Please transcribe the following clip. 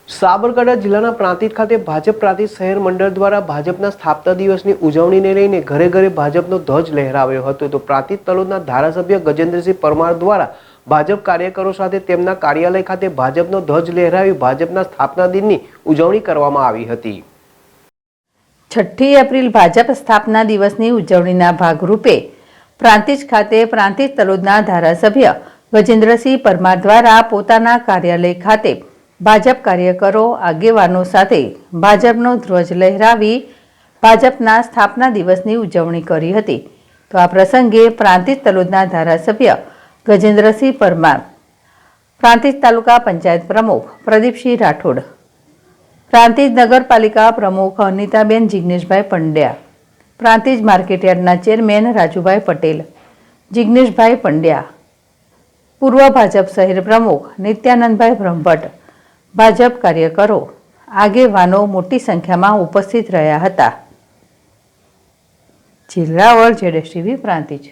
સાબરકાંઠા જિલ્લાના પ્રાંતિજ ખાતે ભાજપ પ્રાંતિજ શહેર મંડળ દ્વારા ભાજપના સ્થાપના દિવસની ઉજવણીને લઈને ઘરે ઘરે ભાજપનો ધ્વજ લહેરાવ્યો હતો. તો પ્રાંતિજ તલોદના ધારાસભ્ય ગજેન્દ્રસિંહ પરમાર દ્વારા ભાજપ કાર્યકરો સાથે તેમના કાર્યાલય ખાતે ભાજપનો ધ્વજ લહેરાવી ભાજપના સ્થાપના દિનની ઉજવણી કરવામાં આવી હતી. 6 એપ્રિલ ભાજપ સ્થાપના દિવસની ઉજવણીના ભાગરૂપે પ્રાંતિજ ખાતે પ્રાંતિજ તલોદના ધારાસભ્ય ગજેન્દ્રસિંહ પરમાર દ્વારા પોતાના કાર્યાલય ખાતે ભાજપ કાર્યકરો આગેવાનો સાથે ભાજપનો ધ્વજ લહેરાવી ભાજપના સ્થાપના દિવસની ઉજવણી કરી હતી. તો આ પ્રસંગે પ્રાંતિજ તલોદના ધારાસભ્ય ગજેન્દ્રસિંહ પરમાર, પ્રાંતિજ તાલુકા પંચાયત પ્રમુખ પ્રદીપસિંહ રાઠોડ, પ્રાંતિજ નગરપાલિકા પ્રમુખ અનિતાબેન જિગ્નેશભાઈ પંડ્યા, પ્રાંતિજ માર્કેટયાર્ડના ચેરમેન રાજુભાઈ પટેલ, જિગ્નેશભાઈ પંડ્યા, પૂર્વ ભાજપ શહેર પ્રમુખ નિત્યાનંદભાઈ બ્રહ્મભટ્ટ, ભાજપ કાર્યકરો આગેવાનો મોટી સંખ્યામાં ઉપસ્થિત રહ્યા હતા. જિલ્લા વર્લ્ડ ZSTV પ્રાંતિજ.